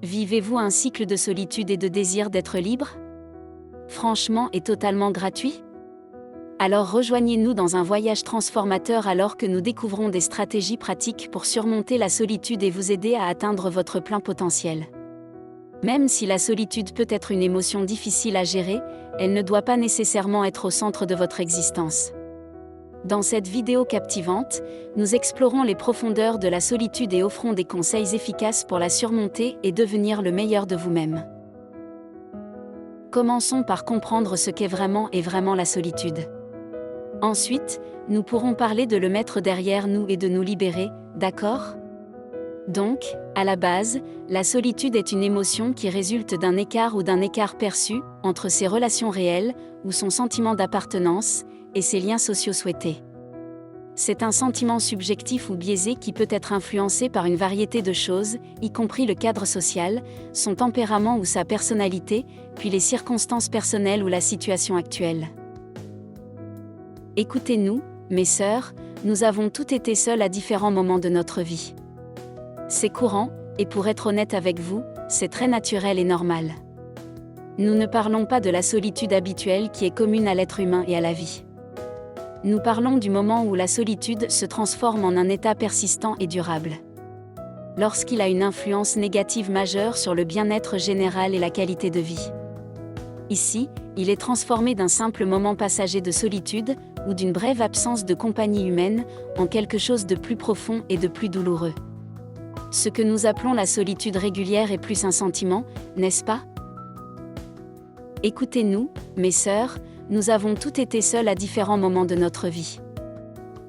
Vivez-vous un cycle de solitude et de désir d'être libre? Franchement et totalement gratuit? Alors rejoignez-nous dans un voyage transformateur alors que nous découvrons des stratégies pratiques pour surmonter la solitude et vous aider à atteindre votre plein potentiel. Même si la solitude peut être une émotion difficile à gérer, elle ne doit pas nécessairement être au centre de votre existence. Dans cette vidéo captivante, nous explorons les profondeurs de la solitude et offrons des conseils efficaces pour la surmonter et devenir le meilleur de vous-même. Commençons par comprendre ce qu'est vraiment la solitude. Ensuite, nous pourrons parler de le mettre derrière nous et de nous libérer, d'accord? Donc, à la base, la solitude est une émotion qui résulte d'un écart perçu entre ses relations réelles, ou son sentiment d'appartenance, et ses liens sociaux souhaités. C'est un sentiment subjectif ou biaisé qui peut être influencé par une variété de choses, y compris le cadre social, son tempérament ou sa personnalité, puis les circonstances personnelles ou la situation actuelle. Écoutez-nous, mes sœurs, nous avons toutes été seules à différents moments de notre vie. C'est courant, et pour être honnête avec vous, c'est très naturel et normal. Nous ne parlons pas de la solitude habituelle qui est commune à l'être humain et à la vie. Nous parlons du moment où la solitude se transforme en un état persistant et durable. Lorsqu'il a une influence négative majeure sur le bien-être général et la qualité de vie. Ici, il est transformé d'un simple moment passager de solitude, ou d'une brève absence de compagnie humaine, en quelque chose de plus profond et de plus douloureux. Ce que nous appelons la solitude régulière est plus un sentiment, n'est-ce pas? Écoutez-nous, mes sœurs, nous avons toutes été seules à différents moments de notre vie.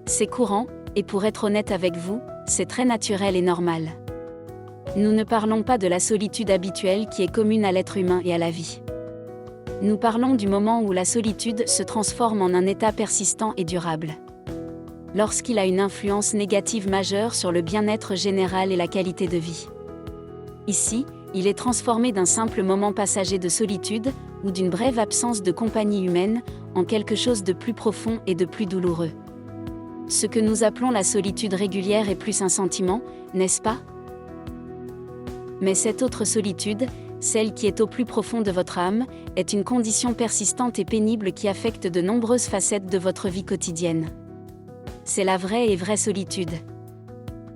C'est courant, et pour être honnête avec vous, c'est très naturel et normal. Nous ne parlons pas de la solitude habituelle qui est commune à l'être humain et à la vie. Nous parlons du moment où la solitude se transforme en un état persistant et durable. Lorsqu'il a une influence négative majeure sur le bien-être général et la qualité de vie. Ici, il est transformé d'un simple moment passager de solitude, ou d'une brève absence de compagnie humaine, en quelque chose de plus profond et de plus douloureux. Ce que nous appelons la solitude régulière est plus un sentiment, n'est-ce pas? Mais cette autre solitude, celle qui est au plus profond de votre âme, est une condition persistante et pénible qui affecte de nombreuses facettes de votre vie quotidienne. C'est la vraie solitude.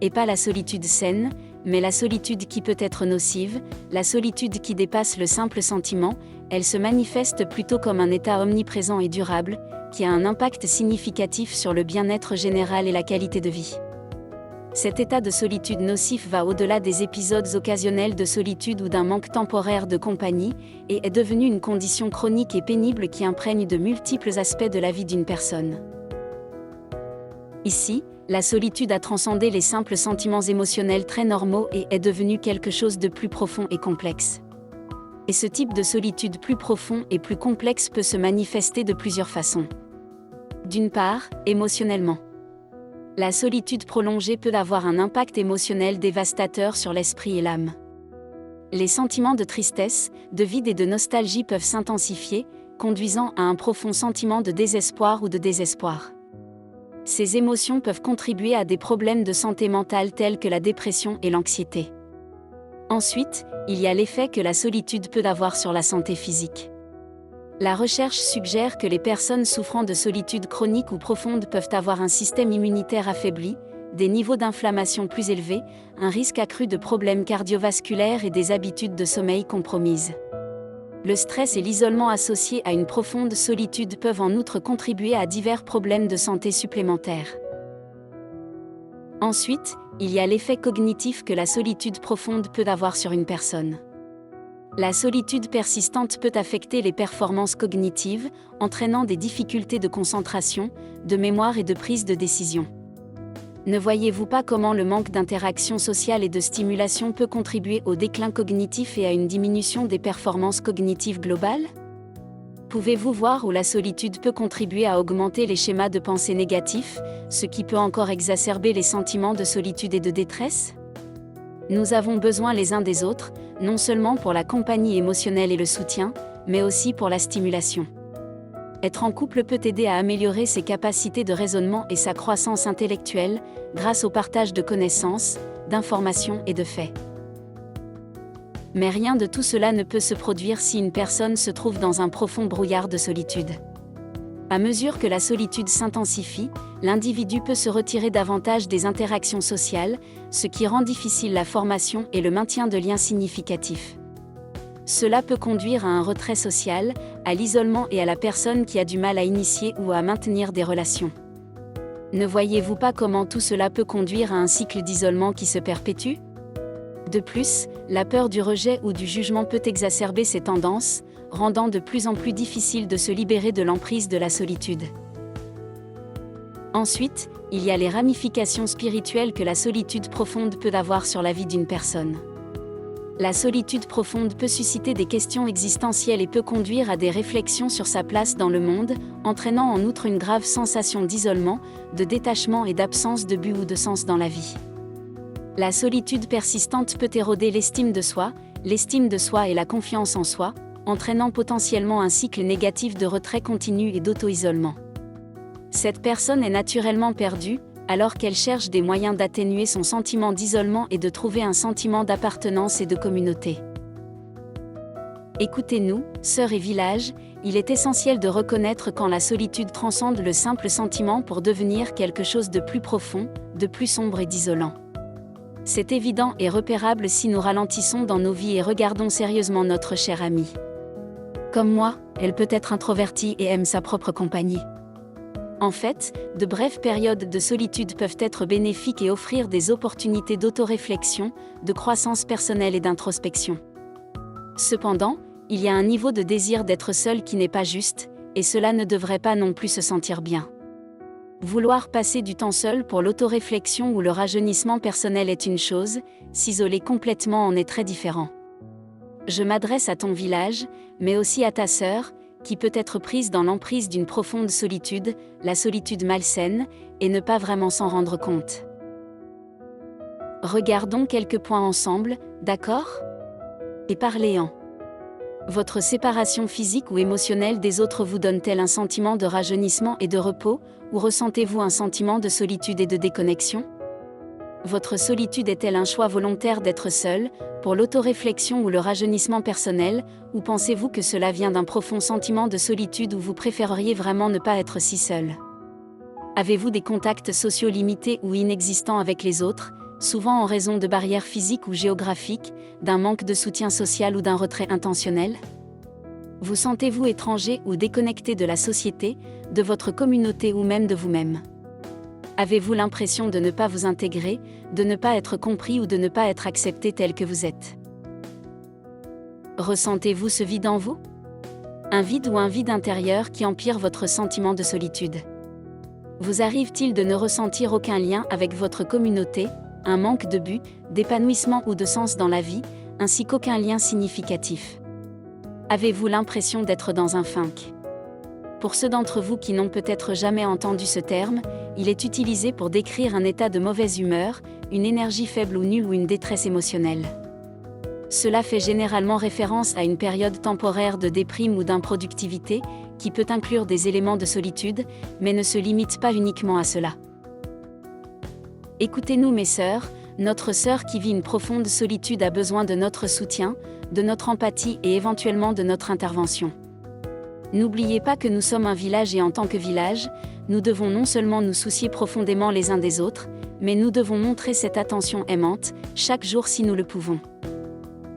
Et pas la solitude saine, mais la solitude qui peut être nocive, la solitude qui dépasse le simple sentiment, elle se manifeste plutôt comme un état omniprésent et durable, qui a un impact significatif sur le bien-être général et la qualité de vie. Cet état de solitude nocif va au-delà des épisodes occasionnels de solitude ou d'un manque temporaire de compagnie, et est devenu une condition chronique et pénible qui imprègne de multiples aspects de la vie d'une personne. Ici, la solitude a transcendé les simples sentiments émotionnels très normaux et est devenue quelque chose de plus profond et complexe. Et ce type de solitude plus profond et plus complexe peut se manifester de plusieurs façons. D'une part, émotionnellement. La solitude prolongée peut avoir un impact émotionnel dévastateur sur l'esprit et l'âme. Les sentiments de tristesse, de vide et de nostalgie peuvent s'intensifier, conduisant à un profond sentiment de désespoir ou de désespoir. Ces émotions peuvent contribuer à des problèmes de santé mentale tels que la dépression et l'anxiété. Ensuite, il y a l'effet que la solitude peut avoir sur la santé physique. La recherche suggère que les personnes souffrant de solitude chronique ou profonde peuvent avoir un système immunitaire affaibli, des niveaux d'inflammation plus élevés, un risque accru de problèmes cardiovasculaires et des habitudes de sommeil compromises. Le stress et l'isolement associés à une profonde solitude peuvent en outre contribuer à divers problèmes de santé supplémentaires. Ensuite, il y a l'effet cognitif que la solitude profonde peut avoir sur une personne. La solitude persistante peut affecter les performances cognitives, entraînant des difficultés de concentration, de mémoire et de prise de décision. Ne voyez-vous pas comment le manque d'interaction sociale et de stimulation peut contribuer au déclin cognitif et à une diminution des performances cognitives globales? Pouvez-vous voir où la solitude peut contribuer à augmenter les schémas de pensée négatifs, ce qui peut encore exacerber les sentiments de solitude et de détresse? Nous avons besoin les uns des autres, non seulement pour la compagnie émotionnelle et le soutien, mais aussi pour la stimulation. Être en couple peut aider à améliorer ses capacités de raisonnement et sa croissance intellectuelle, grâce au partage de connaissances, d'informations et de faits. Mais rien de tout cela ne peut se produire si une personne se trouve dans un profond brouillard de solitude. À mesure que la solitude s'intensifie, l'individu peut se retirer davantage des interactions sociales, ce qui rend difficile la formation et le maintien de liens significatifs. Cela peut conduire à un retrait social, à l'isolement et à la personne qui a du mal à initier ou à maintenir des relations. Ne voyez-vous pas comment tout cela peut conduire à un cycle d'isolement qui se perpétue ? De plus, la peur du rejet ou du jugement peut exacerber ces tendances, rendant de plus en plus difficile de se libérer de l'emprise de la solitude. Ensuite, il y a les ramifications spirituelles que la solitude profonde peut avoir sur la vie d'une personne. La solitude profonde peut susciter des questions existentielles et peut conduire à des réflexions sur sa place dans le monde, entraînant en outre une grave sensation d'isolement, de détachement et d'absence de but ou de sens dans la vie. La solitude persistante peut éroder l'estime de soi et la confiance en soi, entraînant potentiellement un cycle négatif de retrait continu et d'auto-isolement. Cette personne est naturellement perdue, alors qu'elle cherche des moyens d'atténuer son sentiment d'isolement et de trouver un sentiment d'appartenance et de communauté. Écoutez-nous, sœurs et village, il est essentiel de reconnaître quand la solitude transcende le simple sentiment pour devenir quelque chose de plus profond, de plus sombre et d'isolant. C'est évident et repérable si nous ralentissons dans nos vies et regardons sérieusement notre chère amie. Comme moi, elle peut être introvertie et aime sa propre compagnie. En fait, de brèves périodes de solitude peuvent être bénéfiques et offrir des opportunités d'autoréflexion, de croissance personnelle et d'introspection. Cependant, il y a un niveau de désir d'être seul qui n'est pas juste, et cela ne devrait pas non plus se sentir bien. Vouloir passer du temps seul pour l'autoréflexion ou le rajeunissement personnel est une chose, s'isoler complètement en est très différent. Je m'adresse à ton village, mais aussi à ta sœur, qui peut être prise dans l'emprise d'une profonde solitude, la solitude malsaine, et ne pas vraiment s'en rendre compte. Regardons quelques points ensemble, d'accord ? Et parlez-en. Votre séparation physique ou émotionnelle des autres vous donne-t-elle un sentiment de rajeunissement et de repos, ou ressentez-vous un sentiment de solitude et de déconnexion ? Votre solitude est-elle un choix volontaire d'être seul, pour l'autoréflexion ou le rajeunissement personnel, ou pensez-vous que cela vient d'un profond sentiment de solitude où vous préféreriez vraiment ne pas être si seul ? Avez-vous des contacts sociaux limités ou inexistants avec les autres, souvent en raison de barrières physiques ou géographiques, d'un manque de soutien social ou d'un retrait intentionnel ? Vous sentez-vous étranger ou déconnecté de la société, de votre communauté ou même de vous-même ? Avez-vous l'impression de ne pas vous intégrer, de ne pas être compris ou de ne pas être accepté tel que vous êtes ? Ressentez-vous ce vide en vous ? Un vide ou un vide intérieur qui empire votre sentiment de solitude ? Vous arrive-t-il de ne ressentir aucun lien avec votre communauté, un manque de but, d'épanouissement ou de sens dans la vie, ainsi qu'aucun lien significatif ? Avez-vous l'impression d'être dans un funk ? Pour ceux d'entre vous qui n'ont peut-être jamais entendu ce terme, il est utilisé pour décrire un état de mauvaise humeur, une énergie faible ou nulle ou une détresse émotionnelle. Cela fait généralement référence à une période temporaire de déprime ou d'improductivité, qui peut inclure des éléments de solitude, mais ne se limite pas uniquement à cela. Écoutez-nous mes sœurs, notre sœur qui vit une profonde solitude a besoin de notre soutien, de notre empathie et éventuellement de notre intervention. N'oubliez pas que nous sommes un village et en tant que village, nous devons non seulement nous soucier profondément les uns des autres, mais nous devons montrer cette attention aimante, chaque jour si nous le pouvons.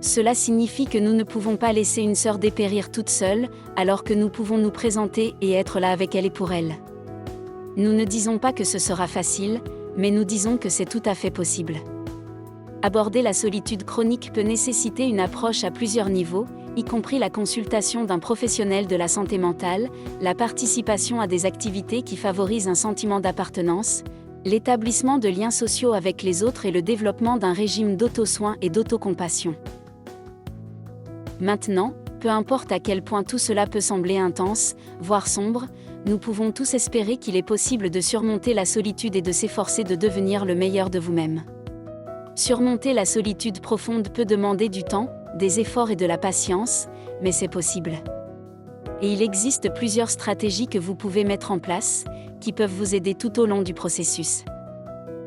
Cela signifie que nous ne pouvons pas laisser une sœur dépérir toute seule, alors que nous pouvons nous présenter et être là avec elle et pour elle. Nous ne disons pas que ce sera facile, mais nous disons que c'est tout à fait possible. Aborder la solitude chronique peut nécessiter une approche à plusieurs niveaux, y compris la consultation d'un professionnel de la santé mentale, la participation à des activités qui favorisent un sentiment d'appartenance, l'établissement de liens sociaux avec les autres et le développement d'un régime d'auto-soin et d'autocompassion. Maintenant, peu importe à quel point tout cela peut sembler intense, voire sombre, nous pouvons tous espérer qu'il est possible de surmonter la solitude et de s'efforcer de devenir le meilleur de vous-même. Surmonter la solitude profonde peut demander du temps, des efforts et de la patience, mais c'est possible. Et il existe plusieurs stratégies que vous pouvez mettre en place, qui peuvent vous aider tout au long du processus.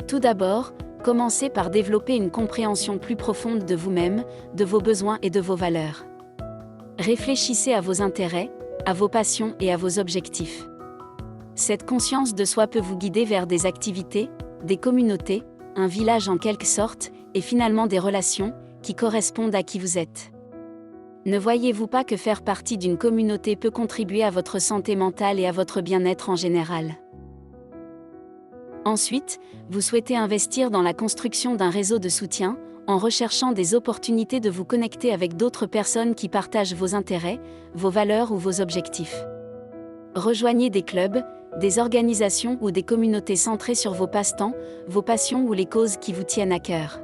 Tout d'abord, Commencez par développer une compréhension plus profonde de vous-même, de vos besoins et de vos valeurs. Réfléchissez à vos intérêts, à vos passions et à vos objectifs. Cette conscience de soi peut vous guider vers des activités, des communautés, un village en quelque sorte, et finalement des relations, qui correspondent à qui vous êtes. Ne voyez-vous pas que faire partie d'une communauté peut contribuer à votre santé mentale et à votre bien-être en général? Ensuite, vous souhaitez investir dans la construction d'un réseau de soutien, en recherchant des opportunités de vous connecter avec d'autres personnes qui partagent vos intérêts, vos valeurs ou vos objectifs. Rejoignez des clubs, des organisations ou des communautés centrées sur vos passe-temps, vos passions ou les causes qui vous tiennent à cœur.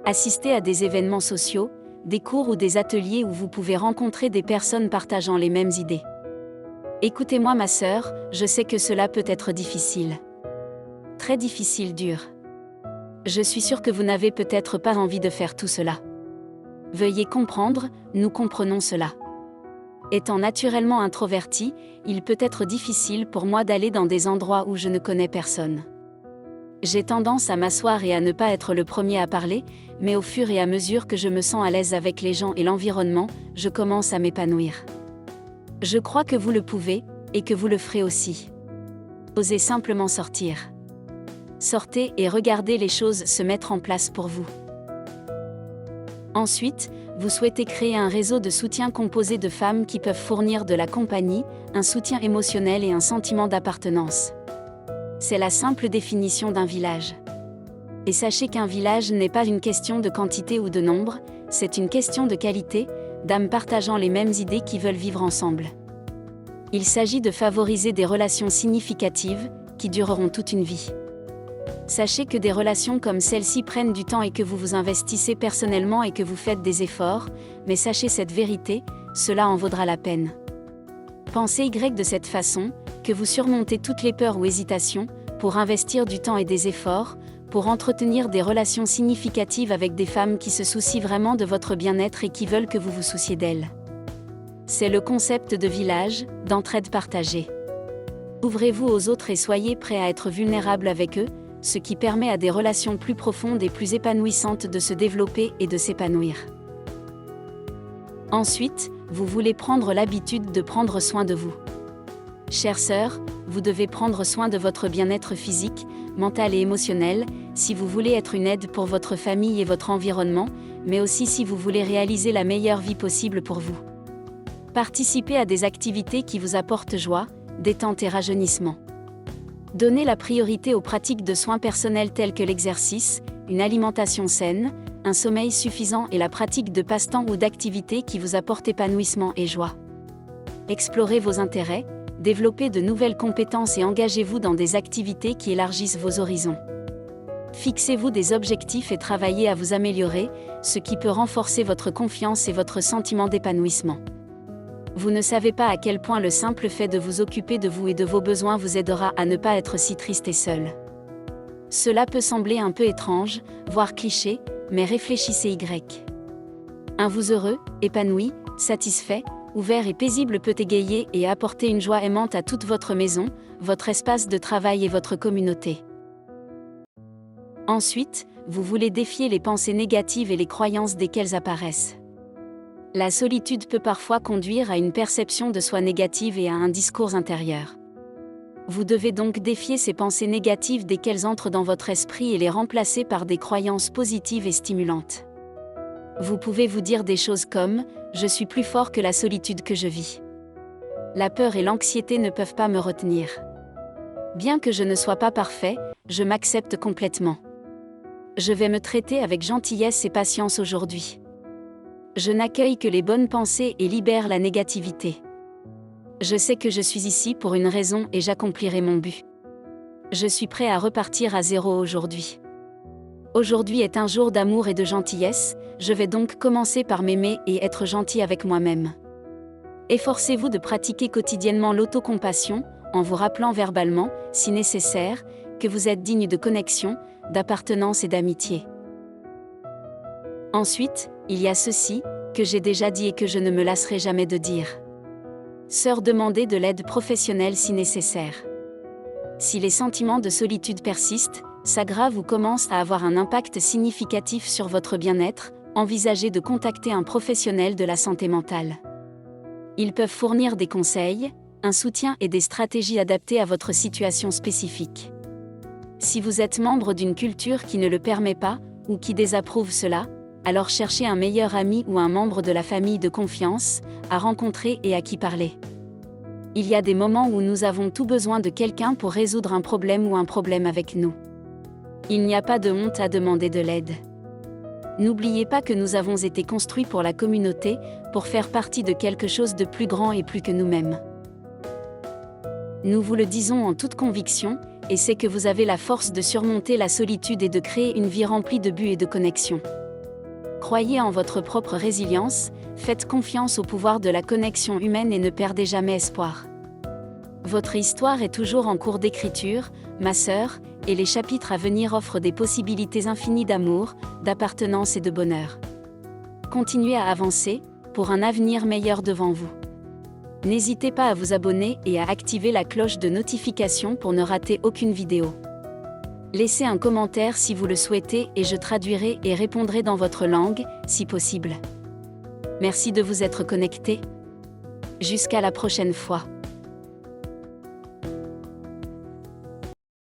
Assistez à des événements sociaux, des cours ou des ateliers où vous pouvez rencontrer des personnes partageant les mêmes idées. Écoutez-moi ma sœur, je sais que cela peut être difficile. Très difficile, dur. Je suis sûre que vous n'avez peut-être pas envie de faire tout cela. Veuillez comprendre, nous comprenons cela. Étant naturellement introverti, il peut être difficile pour moi d'aller dans des endroits où je ne connais personne. J'ai tendance à m'asseoir et à ne pas être le premier à parler, mais au fur et à mesure que je me sens à l'aise avec les gens et l'environnement, je commence à m'épanouir. Je crois que vous le pouvez, et que vous le ferez aussi. Osez simplement sortir. Sortez et regardez les choses se mettre en place pour vous. Ensuite, vous souhaitez créer un réseau de soutien composé de femmes qui peuvent fournir de la compagnie, un soutien émotionnel et un sentiment d'appartenance. C'est la simple définition d'un village. Et sachez qu'un village n'est pas une question de quantité ou de nombre, c'est une question de qualité, d'âmes partageant les mêmes idées qui veulent vivre ensemble. Il s'agit de favoriser des relations significatives, qui dureront toute une vie. Sachez que des relations comme celle-ci prennent du temps et que vous vous investissez personnellement et que vous faites des efforts, mais sachez cette vérité, cela en vaudra la peine. Pensez Y de cette façon, que vous surmontez toutes les peurs ou hésitations, pour investir du temps et des efforts, pour entretenir des relations significatives avec des femmes qui se soucient vraiment de votre bien-être et qui veulent que vous vous souciez d'elles. C'est le concept de village, d'entraide partagée. Ouvrez-vous aux autres et soyez prêts à être vulnérables avec eux, ce qui permet à des relations plus profondes et plus épanouissantes de se développer et de s'épanouir. Ensuite, vous voulez prendre l'habitude de prendre soin de vous. Chère sœur, vous devez prendre soin de votre bien-être physique, mental et émotionnel, si vous voulez être une aide pour votre famille et votre environnement, mais aussi si vous voulez réaliser la meilleure vie possible pour vous. Participez à des activités qui vous apportent joie, détente et rajeunissement. Donnez la priorité aux pratiques de soins personnels telles que l'exercice, une alimentation saine, un sommeil suffisant et la pratique de passe-temps ou d'activités qui vous apportent épanouissement et joie. Explorez vos intérêts, développez de nouvelles compétences et engagez-vous dans des activités qui élargissent vos horizons. Fixez-vous des objectifs et travaillez à vous améliorer, ce qui peut renforcer votre confiance et votre sentiment d'épanouissement. Vous ne savez pas à quel point le simple fait de vous occuper de vous et de vos besoins vous aidera à ne pas être si triste et seul. Cela peut sembler un peu étrange, voire cliché, mais réfléchissez Un vous heureux, épanoui, satisfait, ouvert et paisible peut égayer et apporter une joie aimante à toute votre maison, votre espace de travail et votre communauté. Ensuite, vous voulez défier les pensées négatives et les croyances dès qu'elles apparaissent. La solitude peut parfois conduire à une perception de soi négative et à un discours intérieur. Vous devez donc défier ces pensées négatives dès qu'elles entrent dans votre esprit et les remplacer par des croyances positives et stimulantes. Vous pouvez vous dire des choses comme « Je suis plus fort que la solitude que je vis ». La peur et l'anxiété ne peuvent pas me retenir. Bien que je ne sois pas parfait, je m'accepte complètement. Je vais me traiter avec gentillesse et patience aujourd'hui. Je n'accueille que les bonnes pensées et libère la négativité. Je sais que je suis ici pour une raison et j'accomplirai mon but. Je suis prêt à repartir à zéro aujourd'hui. Aujourd'hui est un jour d'amour et de gentillesse, je vais donc commencer par m'aimer et être gentil avec moi-même. Efforcez-vous de pratiquer quotidiennement l'autocompassion, en vous rappelant verbalement, si nécessaire, que vous êtes digne de connexion, d'appartenance et d'amitié. Ensuite, il y a ceci, que j'ai déjà dit et que je ne me lasserai jamais de dire. Sœur, demandez de l'aide professionnelle si nécessaire. Si les sentiments de solitude persistent, s'aggrave ou commence à avoir un impact significatif sur votre bien-être, envisagez de contacter un professionnel de la santé mentale. Ils peuvent fournir des conseils, un soutien et des stratégies adaptées à votre situation spécifique. Si vous êtes membre d'une culture qui ne le permet pas, ou qui désapprouve cela, alors cherchez un meilleur ami ou un membre de la famille de confiance, à rencontrer et à qui parler. Il y a des moments où nous avons tout besoin de quelqu'un pour résoudre un problème ou un problème avec nous. Il n'y a pas de honte à demander de l'aide. N'oubliez pas que nous avons été construits pour la communauté, pour faire partie de quelque chose de plus grand et plus que nous-mêmes. Nous vous le disons en toute conviction, et c'est que vous avez la force de surmonter la solitude et de créer une vie remplie de buts et de connexions. Croyez en votre propre résilience, faites confiance au pouvoir de la connexion humaine et ne perdez jamais espoir. Votre histoire est toujours en cours d'écriture, ma sœur, et les chapitres à venir offrent des possibilités infinies d'amour, d'appartenance et de bonheur. Continuez à avancer, pour un avenir meilleur devant vous. N'hésitez pas à vous abonner et à activer la cloche de notification pour ne rater aucune vidéo. Laissez un commentaire si vous le souhaitez et je traduirai et répondrai dans votre langue, si possible. Merci de vous être connecté. Jusqu'à la prochaine fois.